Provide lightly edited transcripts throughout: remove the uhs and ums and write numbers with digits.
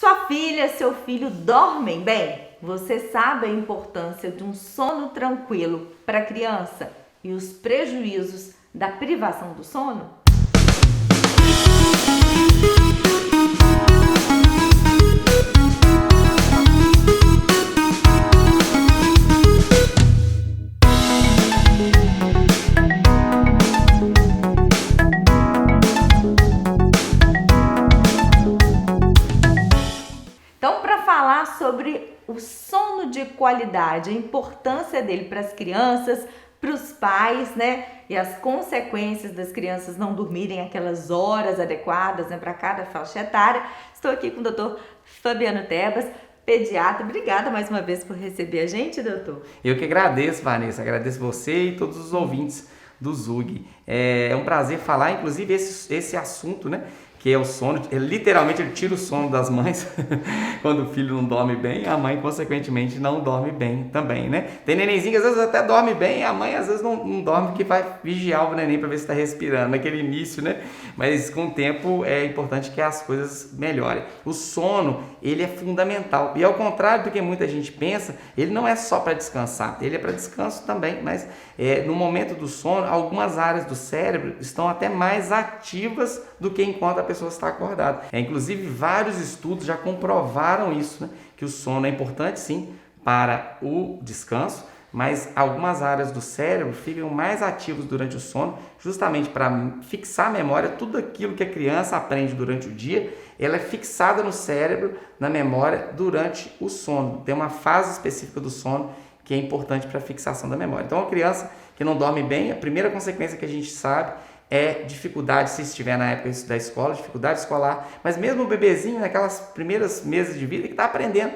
Sua filha, seu filho dormem bem? Você sabe a importância de um sono tranquilo para a criança e os prejuízos da privação do sono? Então, para falar sobre o sono de qualidade, a importância dele para as crianças, para os pais, né? E as consequências das crianças não dormirem aquelas horas adequadas, né, para cada faixa etária. Estou aqui com o Dr. Fabiano Tebas, pediatra. Obrigada mais uma vez por receber a gente, doutor. Eu que agradeço, Vanessa. Agradeço você e todos os ouvintes do Zug. É um prazer falar, inclusive, esse assunto, né? Que é o sono. Literalmente, ele tira o sono das mães quando o filho não dorme bem, a mãe, consequentemente, não dorme bem também, né? Tem nenenzinho que às vezes até dorme bem, a mãe às vezes não dorme, porque vai vigiar o neném para ver se está respirando naquele início, né? Mas com o tempo é importante que as coisas melhorem. O sono, ele é fundamental. E ao contrário do que muita gente pensa, ele não é só para descansar, ele é para descanso também, mas no momento do sono, algumas áreas do cérebro estão até mais ativas do que enquanto a pessoa está acordada. Inclusive, vários estudos já comprovaram isso, né? Que o sono é importante sim para o descanso, mas algumas áreas do cérebro ficam mais ativas durante o sono, justamente para fixar a memória. Tudo aquilo que a criança aprende durante o dia, ela é fixada no cérebro, na memória, durante o sono. Tem uma fase específica do sono que é importante para a fixação da memória. Então, a criança que não dorme bem, a primeira consequência que a gente sabe é dificuldade, se estiver na época da escola, dificuldade escolar, mas mesmo o bebezinho, naquelas primeiras meses de vida, que está aprendendo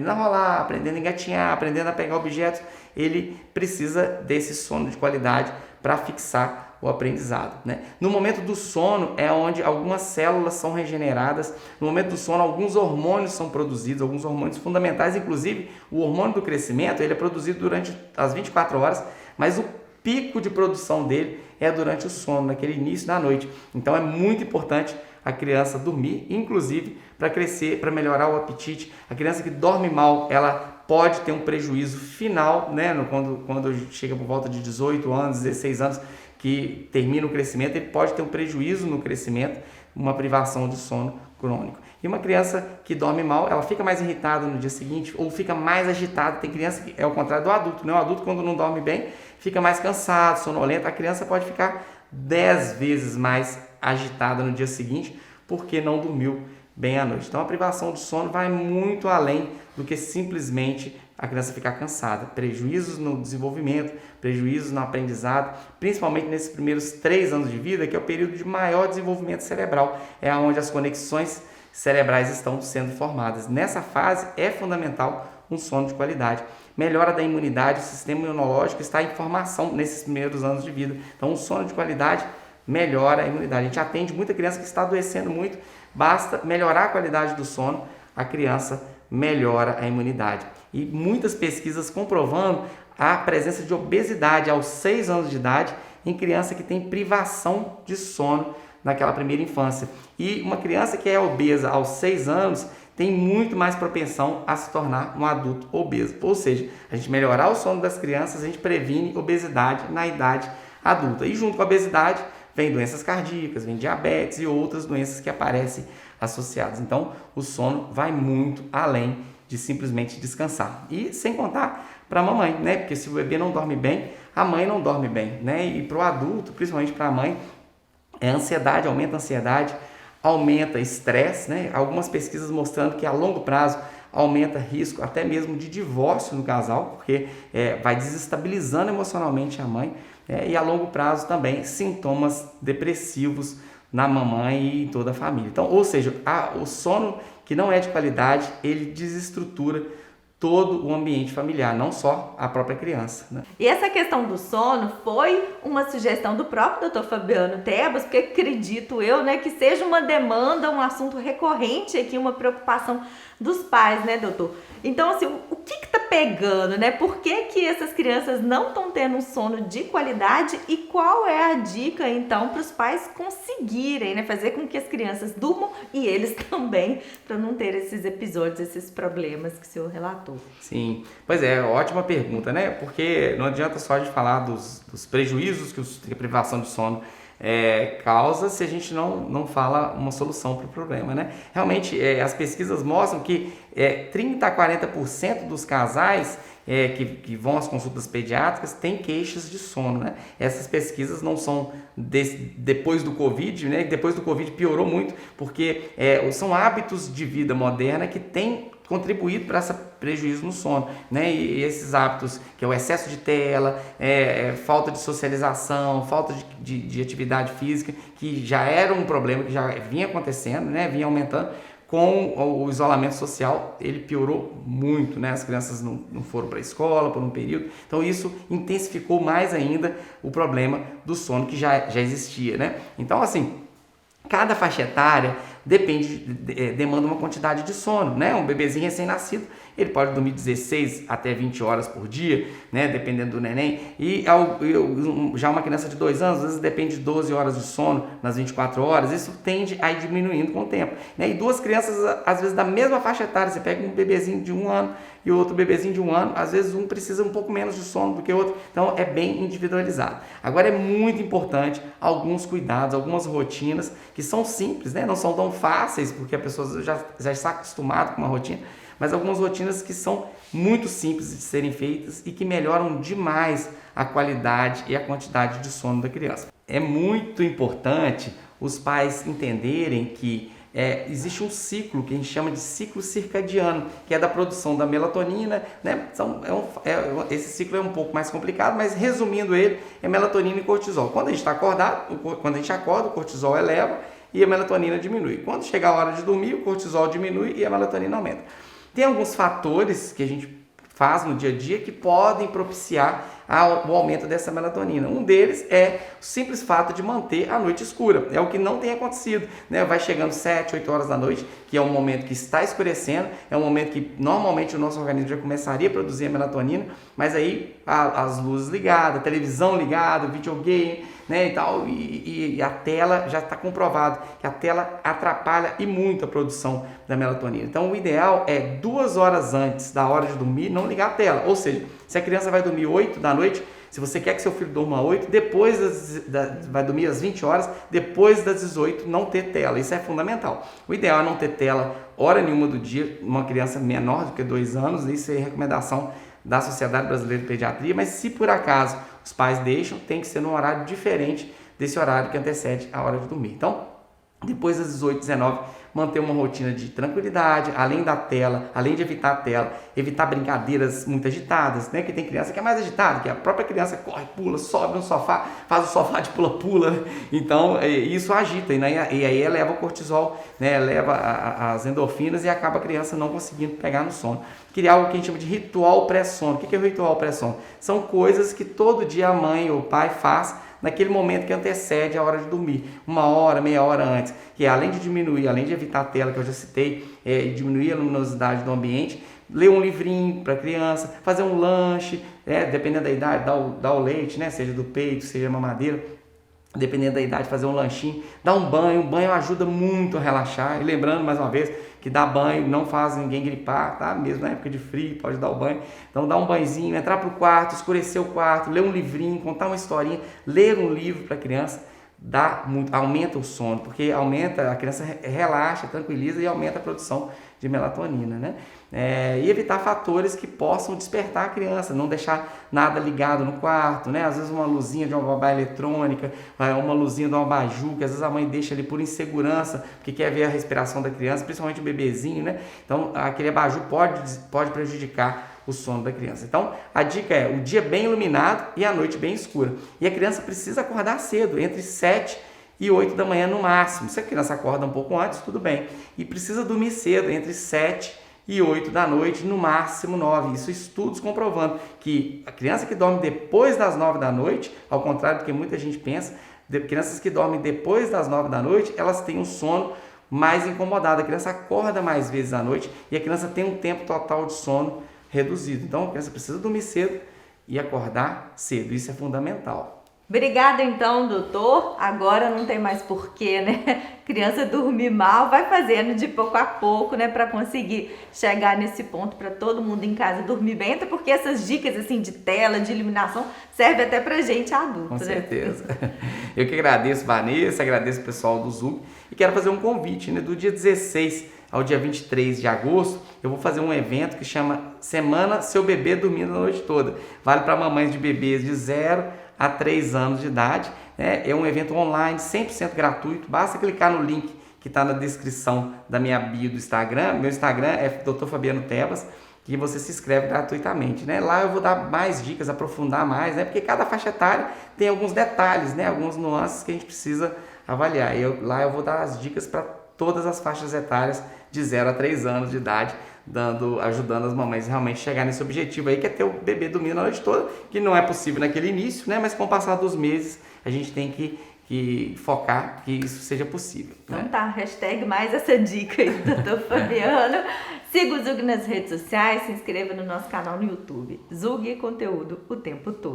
a rolar, aprendendo a engatinhar, aprendendo a pegar objetos, ele precisa desse sono de qualidade para fixar o aprendizado, né? No momento do sono é onde algumas células são regeneradas, no momento do sono alguns hormônios são produzidos, alguns hormônios fundamentais, inclusive o hormônio do crescimento, ele é produzido durante as 24 horas, mas o pico de produção dele é durante o sono, naquele início da noite. Então é muito importante a criança dormir, inclusive para crescer, para melhorar o apetite. A criança que dorme mal, ela pode ter um prejuízo final, né? Quando chega por volta de 18 anos, 16 anos, que termina o crescimento, ele pode ter um prejuízo no crescimento, uma privação de sono crônico. E uma criança que dorme mal, ela fica mais irritada no dia seguinte ou fica mais agitada. Tem criança que é o contrário do adulto, né? O adulto, quando não dorme bem, fica mais cansado, sonolento. A criança pode ficar 10 vezes mais agitada no dia seguinte porque não dormiu bem à noite. Então, a privação do sono vai muito além do que simplesmente a criança ficar cansada. Prejuízos no desenvolvimento, prejuízos no aprendizado, principalmente nesses primeiros 3 anos de vida, que é o período de maior desenvolvimento cerebral, é onde as conexões cerebrais estão sendo formadas. Nessa fase é fundamental um sono de qualidade. Melhora da imunidade, o sistema imunológico está em formação nesses primeiros anos de vida. Então, um sono de qualidade melhora a imunidade. A gente atende muita criança que está adoecendo muito, basta melhorar a qualidade do sono, a criança melhora a imunidade. E muitas pesquisas comprovando a presença de obesidade aos 6 anos de idade em criança que tem privação de sono naquela primeira infância. E uma criança que é obesa aos 6 anos tem muito mais propensão a se tornar um adulto obeso. Ou seja, a gente melhorar o sono das crianças, a gente previne obesidade na idade adulta. E junto com a obesidade, vem doenças cardíacas, vem diabetes e outras doenças que aparecem associadas. Então, o sono vai muito além de simplesmente descansar. E sem contar para a mamãe, né? Porque se o bebê não dorme bem, a mãe não dorme bem, né? E para o adulto, principalmente para a mãe, ansiedade, aumenta estresse, né? Algumas pesquisas mostrando que a longo prazo aumenta risco até mesmo de divórcio no casal, porque vai desestabilizando emocionalmente a mãe, e a longo prazo também sintomas depressivos na mamãe e em toda a família. Então, ou seja, o sono que não é de qualidade, ele desestrutura todo o ambiente familiar, não só a própria criança, né? E essa questão do sono foi uma sugestão do próprio Dr. Fabiano Tebas, porque acredito eu, né, que seja uma demanda, um assunto recorrente aqui, uma preocupação dos pais, né, doutor? Então, assim, o que está pegando, né? Por que essas crianças não estão tendo um sono de qualidade e qual é a dica, então, para os pais conseguirem, né? Fazer com que as crianças durmam e eles também, para não ter esses episódios, esses problemas que o senhor relatou. Sim, pois é, ótima pergunta, né? Porque não adianta só de falar dos prejuízos que a privação de sono causa se a gente não fala uma solução para o problema, né? Realmente, as pesquisas mostram que 30 a 40% dos casais que vão às consultas pediátricas têm queixas de sono, né? Essas pesquisas não são depois do Covid, né? Depois do Covid piorou muito, porque são hábitos de vida moderna que têm contribuído para esse prejuízo no sono, né? E esses hábitos, que é o excesso de tela, falta de socialização, falta de atividade física, que já era um problema que já vinha acontecendo, né? Vinha aumentando. Com o isolamento social, ele piorou muito, né? As crianças não foram para a escola por um período, então isso intensificou mais ainda o problema do sono que já existia, né? Então, assim, cada faixa etária demanda uma quantidade de sono, né? Um bebezinho recém-nascido, ele pode dormir 16 até 20 horas por dia, né? Dependendo do neném. E já uma criança de 2 anos, às vezes depende de 12 horas de sono nas 24 horas. Isso tende a ir diminuindo com o tempo, né? E duas crianças, às vezes da mesma faixa etária, você pega um bebezinho de 1 ano e outro bebezinho de 1 ano, às vezes um precisa um pouco menos de sono do que o outro. Então é bem individualizado. Agora é muito importante alguns cuidados, algumas rotinas que são simples, né? Não são tão fáceis, porque a pessoa já está acostumada com uma rotina, mas algumas rotinas que são muito simples de serem feitas e que melhoram demais a qualidade e a quantidade de sono da criança. É muito importante os pais entenderem que existe um ciclo que a gente chama de ciclo circadiano, que é da produção da melatonina, né? Esse ciclo é um pouco mais complicado, mas resumindo ele, é melatonina e cortisol. Quando a gente está acordado, quando a gente acorda, o cortisol eleva e a melatonina diminui. Quando chega a hora de dormir, o cortisol diminui e a melatonina aumenta. Tem alguns fatores que a gente faz no dia a dia que podem propiciar o aumento dessa melatonina. Um deles é o simples fato de manter a noite escura. É o que não tem acontecido, né? Vai chegando 7, 8 horas da noite, que é um momento que está escurecendo, é um momento que normalmente o nosso organismo já começaria a produzir a melatonina, mas aí as luzes ligadas, a televisão ligada, o videogame, né, e tal, e a tela, já está comprovado que a tela atrapalha e muito a produção da melatonina. Então o ideal é 2 horas antes da hora de dormir não ligar a tela, ou seja, se a criança vai dormir 8 da noite, se você quer que seu filho durma 8, vai dormir às 20 horas, depois das 18 não ter tela, isso é fundamental. O ideal é não ter tela hora nenhuma do dia, uma criança menor do que 2 anos, isso é recomendação da Sociedade Brasileira de Pediatria, mas se por acaso os pais deixam, tem que ser num horário diferente desse horário que antecede a hora de dormir. Então, depois das 18, 19, manter uma rotina de tranquilidade, além da tela, além de evitar a tela, evitar brincadeiras muito agitadas, né? Que tem criança que é mais agitada, que a própria criança corre, pula, sobe no sofá, faz o sofá de pula-pula, então isso agita, né? E aí eleva o cortisol, né? Eleva as endorfinas e acaba a criança não conseguindo pegar no sono. Criar algo que a gente chama de ritual pré-sono. O que é o ritual pré-sono? São coisas que todo dia a mãe ou o pai faz naquele momento que antecede a hora de dormir, 1 hora, meia hora antes, que é além de diminuir, além de evitar a tela que eu já citei, diminuir a luminosidade do ambiente, ler um livrinho para a criança, fazer um lanche, dependendo da idade, dar o leite, né, seja do peito, seja mamadeira, dependendo da idade, fazer um lanchinho, dar um banho ajuda muito a relaxar, e lembrando mais uma vez, que dar banho não faz ninguém gripar, tá? Mesmo na época de frio, pode dar o banho. Então, dar um banhozinho, entrar pro quarto, escurecer o quarto, ler um livrinho, contar uma historinha, ler um livro para a criança, aumenta o sono, porque a criança relaxa, tranquiliza e aumenta a produção de melatonina, né? E evitar fatores que possam despertar a criança, não deixar nada ligado no quarto, né? Às vezes uma luzinha de uma babá eletrônica, uma luzinha de uma abajur, que às vezes a mãe deixa ali por insegurança, porque quer ver a respiração da criança, principalmente o bebezinho, né? Então aquele abajur pode prejudicar o sono da criança. Então a dica é o dia bem iluminado e a noite bem escura. E a criança precisa acordar cedo, entre 7 e 8 da manhã no máximo. Se a criança acorda um pouco antes, tudo bem. E precisa dormir cedo, entre 7 e 8 da noite, no máximo 9. Isso estudos comprovando que a criança que dorme depois das 9 da noite, ao contrário do que muita gente pensa, crianças que dormem depois das 9 da noite, elas têm um sono mais incomodado. A criança acorda mais vezes à noite e a criança tem um tempo total de sono reduzido. Então a criança precisa dormir cedo e acordar cedo, isso é fundamental. Obrigada então, doutor. Agora não tem mais porquê, né? Criança dormir mal, vai fazendo de pouco a pouco, né? Para conseguir chegar nesse ponto para todo mundo em casa dormir bem. Até porque essas dicas assim de tela, de iluminação, servem até pra gente adulto, Com né? certeza. Eu que agradeço, Vanessa, agradeço o pessoal do Zug e quero fazer um convite, né? Do dia 16 ao dia 23 de agosto, eu vou fazer um evento que chama Semana Seu Bebê Dormindo a Noite Toda. Vale para mamães de bebês de 0 a 3 anos de idade. Né? É um evento online, 100% gratuito. Basta clicar no link que está na descrição da minha bio do Instagram. Meu Instagram é Dr. Fabiano Tebas, que você se inscreve gratuitamente. Né? Lá eu vou dar mais dicas, aprofundar mais, né? Porque cada faixa etária tem alguns detalhes, né? Algumas nuances que a gente precisa avaliar. Lá eu vou dar as dicas para todas as faixas etárias de 0 a 3 anos de idade, ajudando as mamães realmente a chegar nesse objetivo aí, que é ter o bebê dormindo a noite toda, que não é possível naquele início, né? Mas com o passar dos meses, a gente tem que focar que isso seja possível. Então né? tá, hashtag mais essa dica aí do Dr. Fabiano. Siga o Zug nas redes sociais, se inscreva no nosso canal no YouTube. Zug Conteúdo o tempo todo.